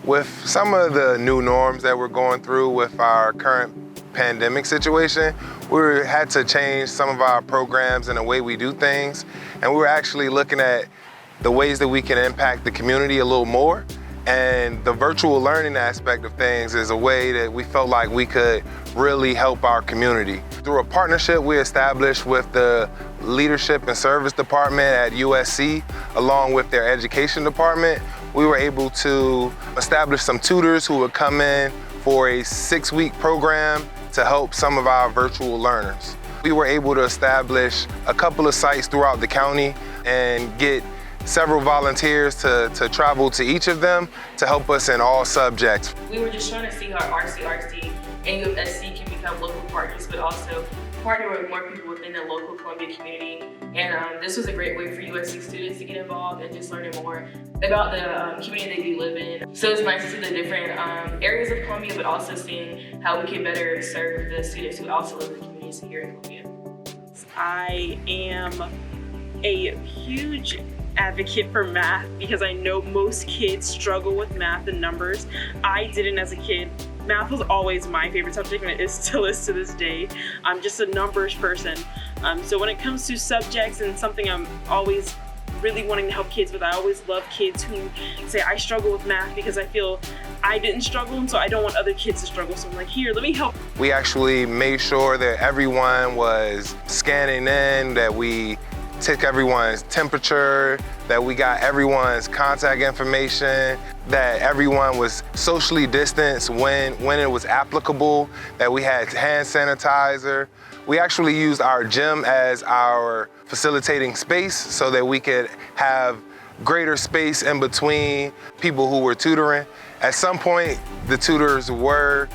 With some of the new norms that we're going through with our current pandemic situation, we had to change some of our programs and the way we do things. And we're actually looking at the ways that we can impact the community a little more. And the virtual learning aspect of things is a way that we felt like we could really help our community. Through a partnership we established with the Leadership and Service Department at UofSC, along with their Education Department, we were able to establish some tutors who would come in for a 6-week program to help some of our virtual learners. We were able to establish a couple of sites throughout the county and get several volunteers to travel to each of them to help us in all subjects. We were just trying to see how RCRC and UofSC can become local partners, but also partner with more people within the local Columbia community. And this was a great way for USC students to get involved and just learning more about the community they do live in. So it's nice to see the different areas of Columbia, but also seeing how we can better serve the students who also live in the communities here in Columbia. I am a huge advocate for math because I know most kids struggle with math and numbers. I didn't as a kid. Math was always my favorite subject, and it still is to this day. I'm just a numbers person. So when it comes to subjects and something I'm always really wanting to help kids with, I always love kids who say, I struggle with math because I feel I didn't struggle, and so I don't want other kids to struggle. So I'm like, here, let me help. We actually made sure that everyone was scanning in, that we took everyone's temperature, that we got everyone's contact information, that everyone was socially distanced when it was applicable, that we had hand sanitizer. We actually used our gym as our facilitating space so that we could have greater space in between people who were tutoring. At some point, the tutors were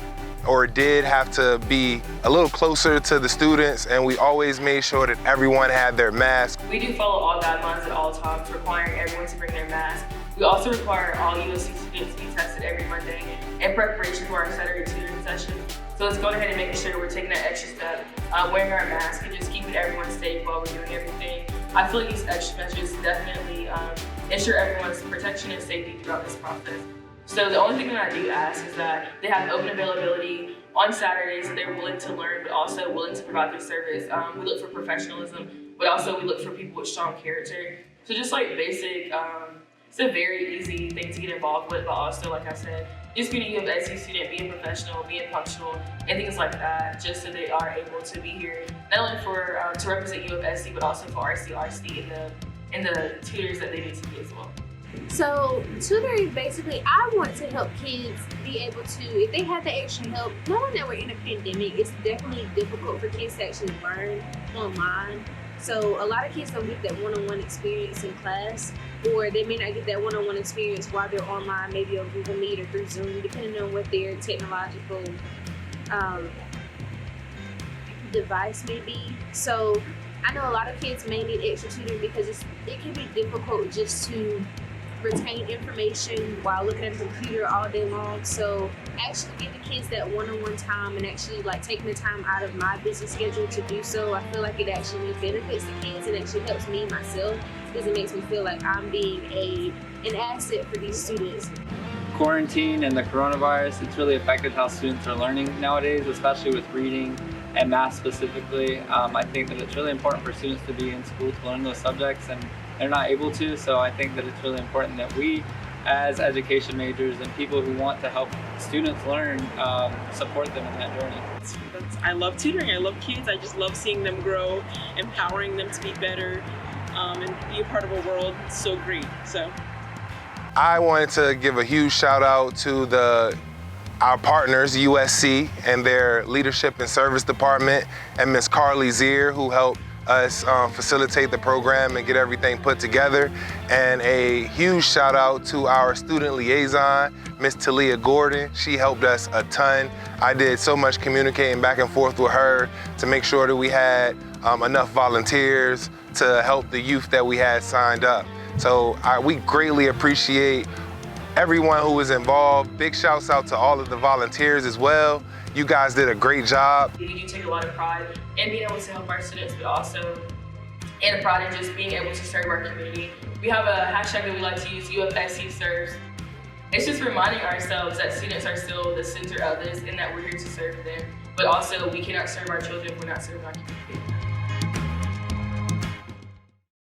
or did have to be a little closer to the students, and we always made sure that everyone had their mask. We do follow all guidelines at all times, requiring everyone to bring their mask. We also require all USC students to be tested every Monday in preparation for our Saturday tutoring session. So let's go ahead and make sure we're taking that extra step, wearing our mask and just keeping everyone safe while we're doing everything. I feel like these extra measures definitely ensure everyone's protection and safety throughout this process. So the only thing that I do ask is that they have open availability on Saturdays, that they're willing to learn, but also willing to provide their service. We look for professionalism, but also we look for people with strong character. So just like basic, it's a very easy thing to get involved with, but also, like I said, just being a UofSC student, being professional, being punctual, and things like that, just so they are able to be here, not only for to represent UofSC, but also for RCRC and the tutors that they need to be as well. So tutoring, basically, I want to help kids be able to, if they have the extra help, knowing that we're in a pandemic, it's definitely difficult for kids to actually learn online. So a lot of kids don't get that one-on-one experience in class, or they may not get that one-on-one experience while they're online, maybe on Google Meet or through Zoom, depending on what their technological device may be. So I know a lot of kids may need extra tutoring because it can be difficult just to retain information while looking at a computer all day long. So actually giving kids that one-on-one time and actually like taking the time out of my busy schedule to do so, I feel like it actually benefits the kids and actually helps me myself because it makes me feel like I'm being an asset for these students. Quarantine and the coronavirus, it's really affected how students are learning nowadays, especially with reading and math specifically. I think that it's really important for students to be in school to learn those subjects, and they're not able to, so I think that it's really important that we, as education majors and people who want to help students learn, support them in that journey. I love tutoring, I love kids, I just love seeing them grow, empowering them to be better, and be a part of a world so great. So I wanted to give a huge shout out to our partners, USC, and their Leadership and Service Department, and Ms. Carly Zier, who helped us facilitate the program and get everything put together. And a huge shout out to our student liaison, Ms. Talia Gordon. She helped us a ton. I did so much communicating back and forth with her to make sure that we had enough volunteers to help the youth that we had signed up. So we greatly appreciate everyone who was involved. Big shouts out to all of the volunteers as well. You guys did a great job. We do take a lot of pride in being able to help our students, but also in a pride in just being able to serve our community. We have a hashtag that we like to use, UofSC serves. It's just reminding ourselves that students are still the center of this and that we're here to serve them. But also, we cannot serve our children if we're not serving our community.